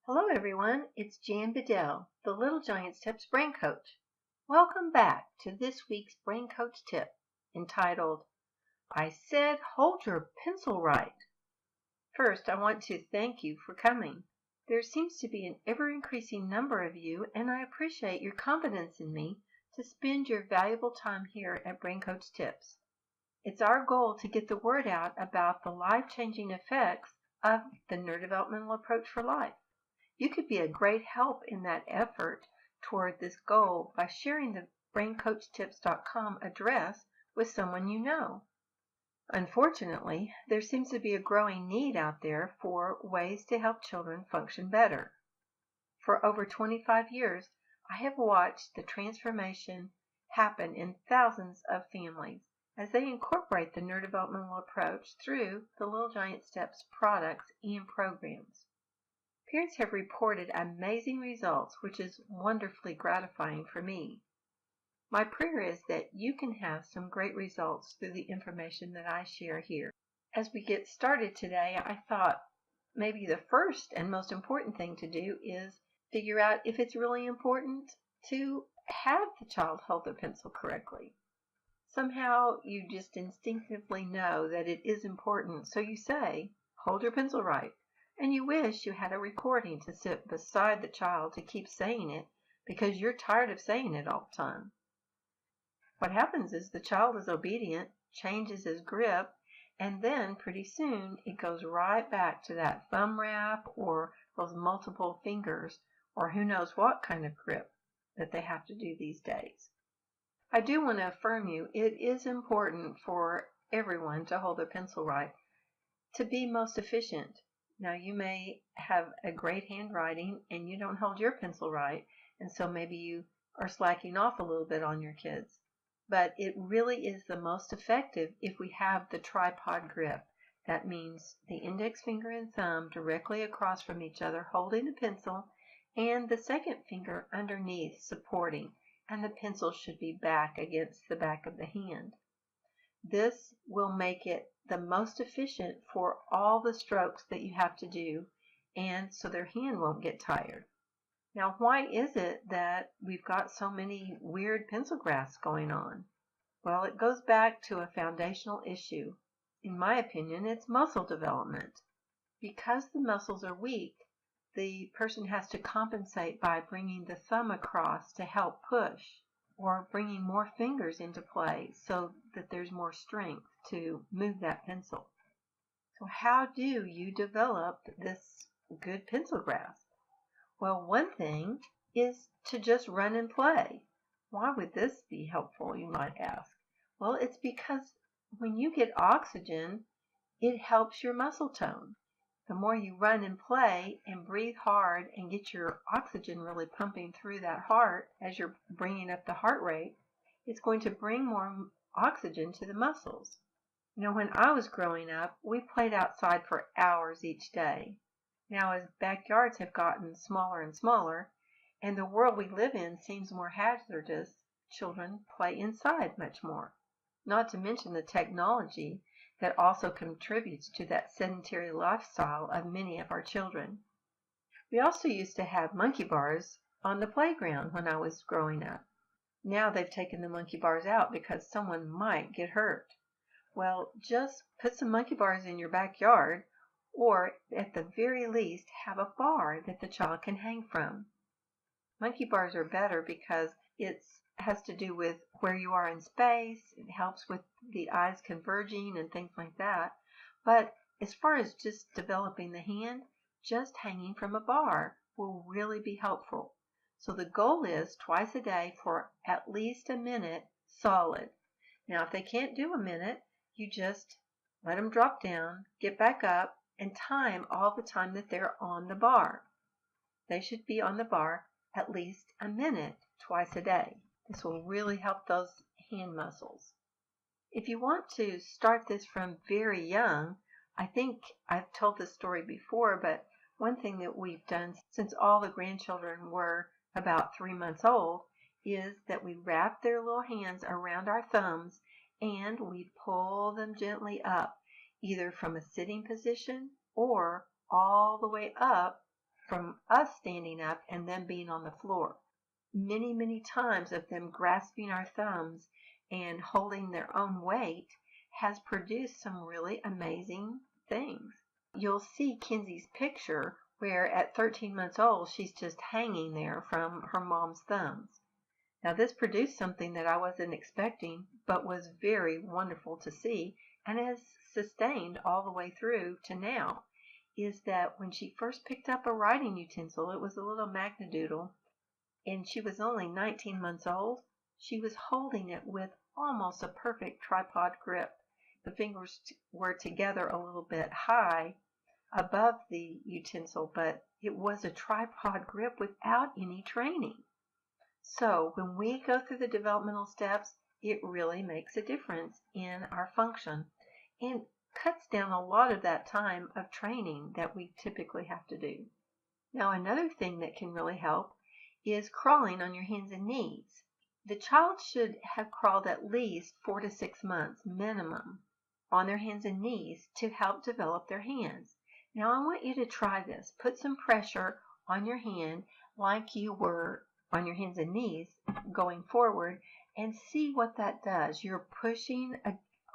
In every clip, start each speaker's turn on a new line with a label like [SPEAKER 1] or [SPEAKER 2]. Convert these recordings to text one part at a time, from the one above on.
[SPEAKER 1] Hello everyone, it's Jan Bedell, the Little Giant Steps Brain Coach. Welcome back to this week's Brain Coach tip entitled, I Said Hold Your Pencil Right. First, I want to thank you for coming. There seems to be an ever-increasing number of you, and I appreciate your confidence in me to spend your valuable time here at Brain Coach Tips. It's our goal to get the word out about the life-changing effects of the NeuroDevelopmental Approach for life. You could be a great help in that effort toward this goal by sharing the braincoachtips.com address with someone you know. Unfortunately, there seems to be a growing need out there for ways to help children function better. For over 25 years, I have watched the transformation happen in thousands of families as they incorporate the neurodevelopmental approach through the Little Giant Steps products and programs. Parents have reported amazing results, which is wonderfully gratifying for me. My prayer is that you can have some great results through the information that I share here. As we get started today, I thought maybe the first and most important thing to do is figure out if it's really important to have the child hold their pencil correctly. Somehow you just instinctively know that it is important, so you say, hold your pencil right. And you wish you had a recording to sit beside the child to keep saying it because you're tired of saying it all the time. What happens is the child is obedient, changes his grip, and then pretty soon it goes right back to that thumb wrap or those multiple fingers or who knows what kind of grip that they have to do these days. I do want to affirm you, it is important for everyone to hold their pencil right to be most efficient. Now, you may have a great handwriting and you don't hold your pencil right, and so maybe you are slacking off a little bit on your kids. But it really is the most effective if we have the tripod grip. That means the index finger and thumb directly across from each other holding the pencil and the second finger underneath supporting, and the pencil should be back against the back of the hand. This will make it the most efficient for all the strokes that you have to do, and so their hand won't get tired. Now, why is it that we've got so many weird pencil grasps going on? Well, it goes back to a foundational issue. In my opinion, it's muscle development. Because the muscles are weak, the person has to compensate by bringing the thumb across to help push, or bringing more fingers into play so that there's more strength to move that pencil. So how do you develop this good pencil grasp? Well, one thing is to just run and play. Why would this be helpful, you might ask? Well, it's because when you get oxygen, it helps your muscle tone. The more you run and play and breathe hard and get your oxygen really pumping through that heart as you're bringing up the heart rate, it's going to bring more oxygen to the muscles. You know, when I was growing up, we played outside for hours each day. Now, as backyards have gotten smaller and smaller, and the world we live in seems more hazardous, children play inside much more. Not to mention the technology that also contributes to that sedentary lifestyle of many of our children. We also used to have monkey bars on the playground when I was growing up. Now they've taken the monkey bars out because someone might get hurt. Well, just put some monkey bars in your backyard, or at the very least have a bar that the child can hang from. Monkey bars are better because it has to do with where you are in space. It helps with the eyes converging and things like that. But as far as just developing the hand, just hanging from a bar will really be helpful. So the goal is twice a day for at least a minute solid. Now, if they can't do a minute, you just let them drop down, get back up, and time all the time that they're on the bar. They should be on the bar at least a minute twice a day. This will really help those hand muscles. If you want to start this from very young, I think I've told this story before, but one thing that we've done since all the grandchildren were about 3 months old is that we wrap their little hands around our thumbs and we pull them gently up, either from a sitting position or all the way up from us standing up and them being on the floor. Many, many times of them grasping our thumbs and holding their own weight has produced some really amazing things. You'll see Kenzie's picture where at 13 months old she's just hanging there from her mom's thumbs. Now this produced something that I wasn't expecting, but was very wonderful to see and has sustained all the way through to now, is that when she first picked up a writing utensil, it was a little magnadoodle, and she was only 19 months old. She was holding it with almost a perfect tripod grip. The fingers were together a little bit high above the utensil, but it was a tripod grip without any training. So when we go through the developmental steps, it really makes a difference in our function and cuts down a lot of that time of training that we typically have to do. Now, another thing that can really help is crawling on your hands and knees. The child should have crawled at least 4 to 6 months minimum on their hands and knees to help develop their hands. Now, I want you to try this. Put some pressure on your hand like you were on your hands and knees going forward and see what that does. You're pushing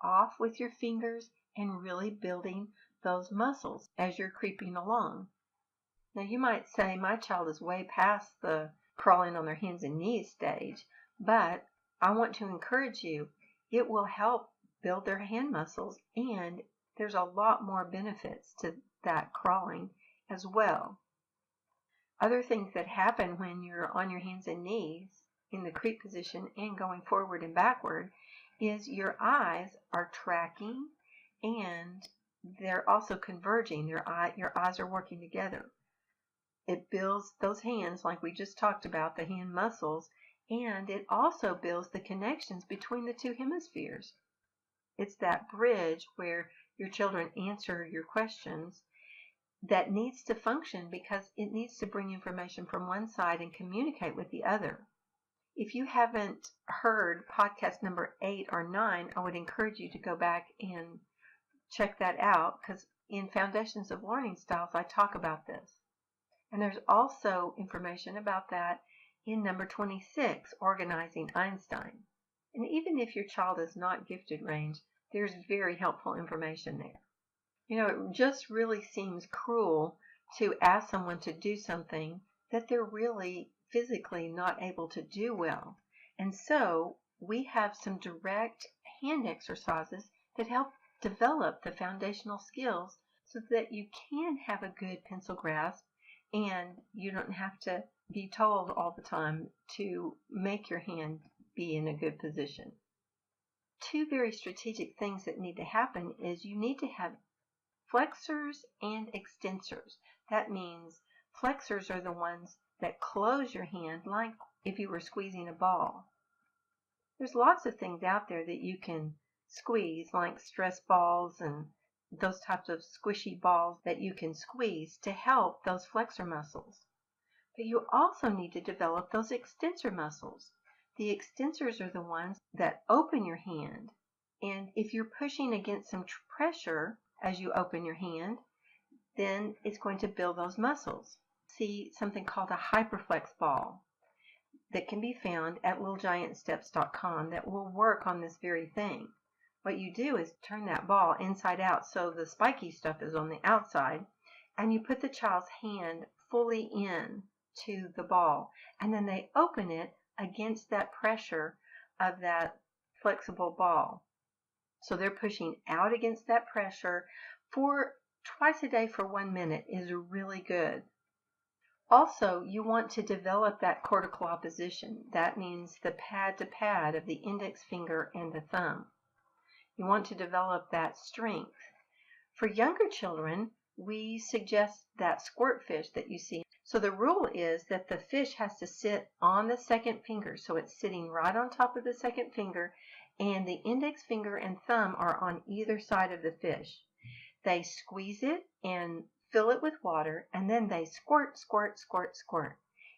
[SPEAKER 1] off with your fingers and really building those muscles as you're creeping along. Now you might say my child is way past the crawling on their hands and knees stage, but I want to encourage you. It will help build their hand muscles, and there's a lot more benefits to that crawling as well. Other things that happen when you're on your hands and knees in the creep position and going forward and backward is your eyes are tracking and they're also converging. Your eyes are working together. It builds those hands like we just talked about, the hand muscles, and it also builds the connections between the two hemispheres. It's that bridge where your children answer your questions that needs to function because it needs to bring information from one side and communicate with the other. If you haven't heard podcast number 8 or 9, I would encourage you to go back and check that out because in Foundations of Learning Styles, I talk about this. And there's also information about that in number 26, Organizing Einstein. And even if your child is not gifted range, there's very helpful information there. You know, it just really seems cruel to ask someone to do something that they're really physically not able to do well. And so we have some direct hand exercises that help develop the foundational skills so that you can have a good pencil grasp and you don't have to be told all the time to make your hand be in a good position. Two very strategic things that need to happen is you need to have flexors and extensors. That means flexors are the ones that close your hand like if you were squeezing a ball. There's lots of things out there that you can squeeze, like stress balls and those types of squishy balls that you can squeeze to help those flexor muscles. But you also need to develop those extensor muscles. The extensors are the ones that open your hand. And if you're pushing against some pressure as you open your hand, then it's going to build those muscles. See something called a hyperflex ball that can be found at littlegiantsteps.com that will work on this very thing. What you do is turn that ball inside out so the spiky stuff is on the outside, and you put the child's hand fully in to the ball, and then they open it against that pressure of that flexible ball. So they're pushing out against that pressure for twice a day for 1 minute is really good. Also, you want to develop that cortical opposition. That means the pad to pad of the index finger and the thumb. You want to develop that strength. For younger children, we suggest that squirt fish that you see. So the rule is that the fish has to sit on the second finger. So it's sitting right on top of the second finger, and the index finger and thumb are on either side of the fish. They squeeze it and fill it with water, and then they squirt, squirt, squirt, squirt.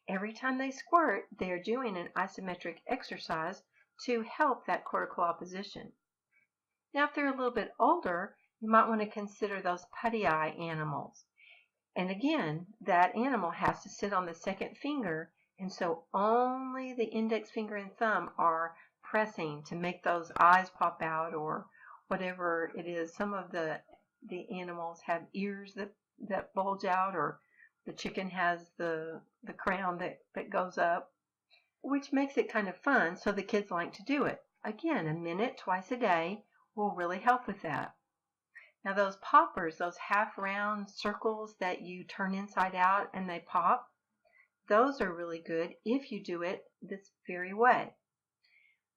[SPEAKER 1] Every time they squirt, they're doing an isometric exercise to help that cortical opposition. Now, if they're a little bit older, you might want to consider those putty eye animals. And again, that animal has to sit on the second finger, and so only the index finger and thumb are pressing to make those eyes pop out or whatever it is. Some of the animals have ears that bulge out, or the chicken has the crown that goes up, which makes it kind of fun, so the kids like to do it. Again, a minute twice a day will really help with that. Now those poppers, those half round circles that you turn inside out and they pop, those are really good if you do it this very way,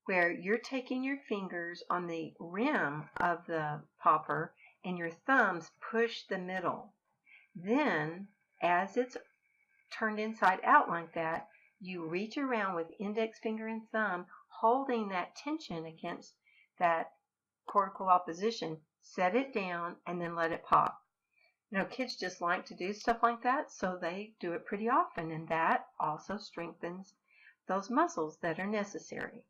[SPEAKER 1] where you're taking your fingers on the rim of the popper and your thumbs push the middle. Then, as it's turned inside out like that, you reach around with index finger and thumb, holding that tension against that cortical opposition, set it down, and then let it pop. Kids just like to do stuff like that, so they do it pretty often, and that also strengthens those muscles that are necessary.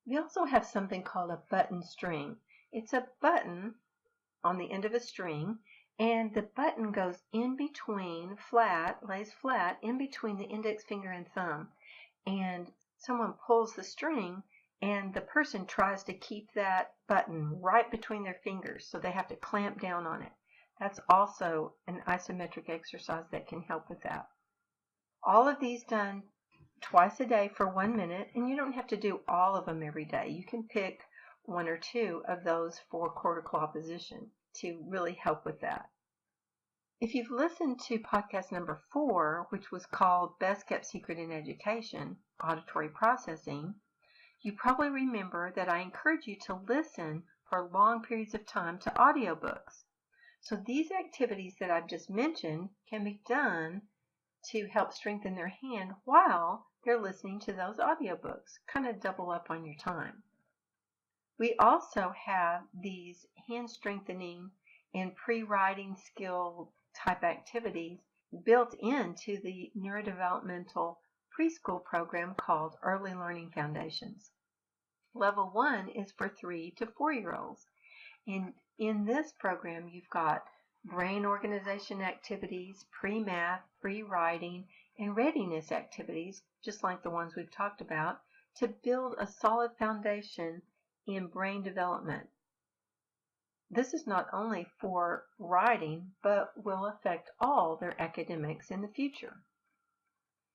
[SPEAKER 1] We also have something called a button string. It's a button on the end of a string, and the button goes in between, lays flat in between the index finger and thumb. And someone pulls the string, and the person tries to keep that button right between their fingers, so they have to clamp down on it. That's also an isometric exercise that can help with that. All of these done twice a day for 1 minute, and you don't have to do all of them every day. You can pick one or two of those for cortical opposition to really help with that. If you've listened to podcast number 4, which was called Best Kept Secret in Education, Auditory Processing, you probably remember that I encourage you to listen for long periods of time to audiobooks. So these activities that I've just mentioned can be done to help strengthen their hand while they're listening to those audiobooks. Kind of double up on your time. We also have these hand strengthening and pre-writing skill type activities built into the NeuroDevelopmental preschool program called Early Learning Foundations. Level 1 is for 3 to 4-year-olds. And in this program, you've got brain organization activities, pre-math, pre-writing, and readiness activities, just like the ones we've talked about, to build a solid foundation in brain development. This is not only for writing, but will affect all their academics in the future.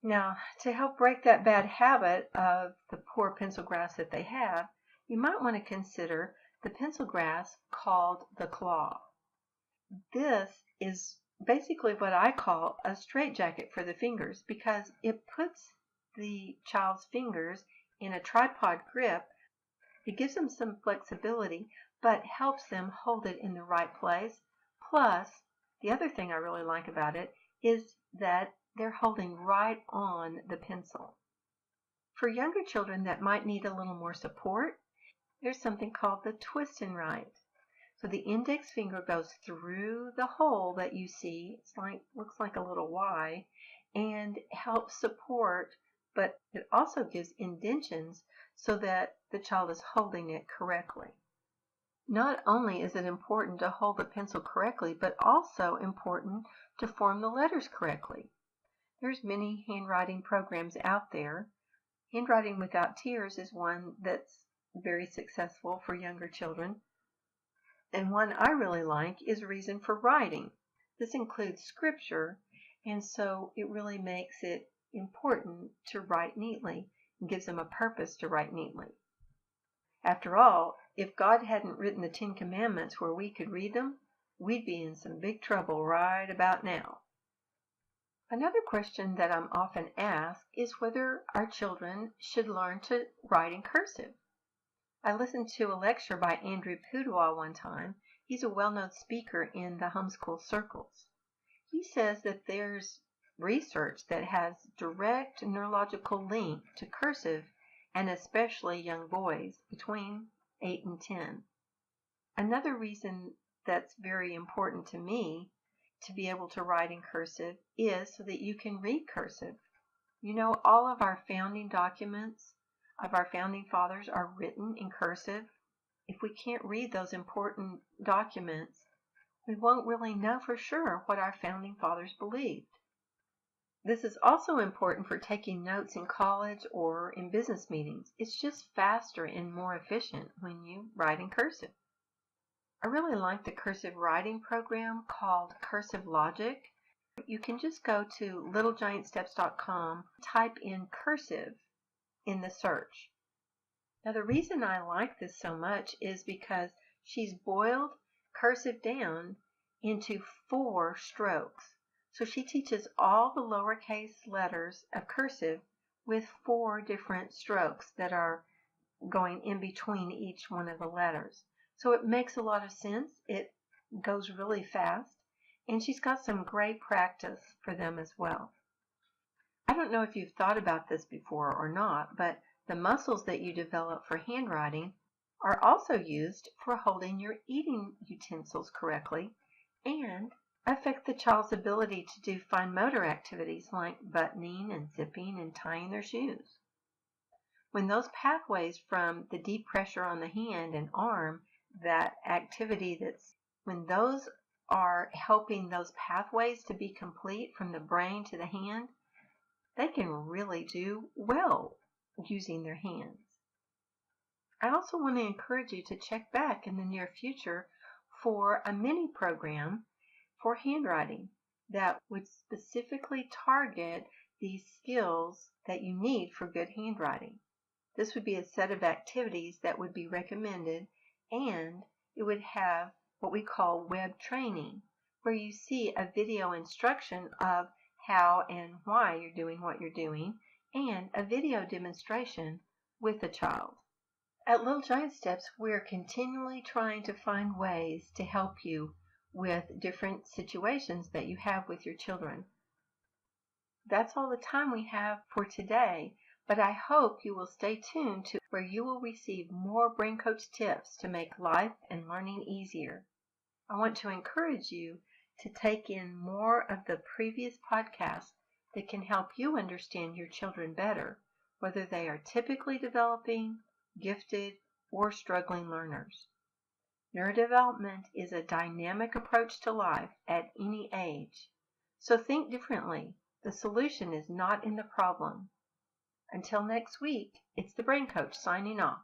[SPEAKER 1] Now, to help break that bad habit of the poor pencil grasp that they have, you might want to consider the pencil grasp called the claw. This is basically what I call a straitjacket for the fingers, because it puts the child's fingers in a tripod grip. It gives them some flexibility, but helps them hold it in the right place. Plus, the other thing I really like about it is that they're holding right on the pencil. For younger children that might need a little more support, there's something called the twist and write. So the index finger goes through the hole that you see. Looks like a little Y, and helps support, but it also gives indentions so that the child is holding it correctly. Not only is it important to hold the pencil correctly, but also important to form the letters correctly. There's many handwriting programs out there. Handwriting Without Tears is one that's very successful for younger children. And one I really like is Reason for Writing. This includes scripture, and so it really makes it important to write neatly and gives them a purpose to write neatly. After all, if God hadn't written the 10 Commandments where we could read them, we'd be in some big trouble right about now. Another question that I'm often asked is whether our children should learn to write in cursive. I listened to a lecture by Andrew Pudewa one time. He's a well-known speaker in the homeschool circles. He says that there's research that has direct neurological link to cursive, and especially young boys between 8 and 10. Another reason that's very important to me to be able to write in cursive is so that you can read cursive. All of our founding documents of our founding fathers are written in cursive. If we can't read those important documents, we won't really know for sure what our founding fathers believed. This is also important for taking notes in college or in business meetings. It's just faster and more efficient when you write in cursive. I really like the cursive writing program called Cursive Logic. You can just go to littlegiantsteps.com, type in cursive in the search. Now the reason I like this so much is because she's boiled cursive down into 4 strokes. So she teaches all the lowercase letters of cursive with 4 different strokes that are going in between each one of the letters. So it makes a lot of sense. It goes really fast. And she's got some great practice for them as well. I don't know if you've thought about this before or not, but the muscles that you develop for handwriting are also used for holding your eating utensils correctly and affect the child's ability to do fine motor activities like buttoning and zipping and tying their shoes. When those pathways from the deep pressure on the hand and arm, that activity when those are helping those pathways to be complete from the brain to the hand, they can really do well using their hands. I also want to encourage you to check back in the near future for a mini program for handwriting that would specifically target these skills that you need for good handwriting. This would be a set of activities that would be recommended, and it would have what we call web training, where you see a video instruction of how and why you're doing what you're doing, and a video demonstration with a child. At Little Giant Steps, we're continually trying to find ways to help you with different situations that you have with your children. That's all the time we have for today, but I hope you will stay tuned to where you will receive more Brain Coach tips to make life and learning easier. I want to encourage you to take in more of the previous podcasts that can help you understand your children better, whether they are typically developing, gifted, or struggling learners. Neurodevelopment is a dynamic approach to life at any age. So think differently. The solution is not in the problem. Until next week, it's the Brain Coach signing off.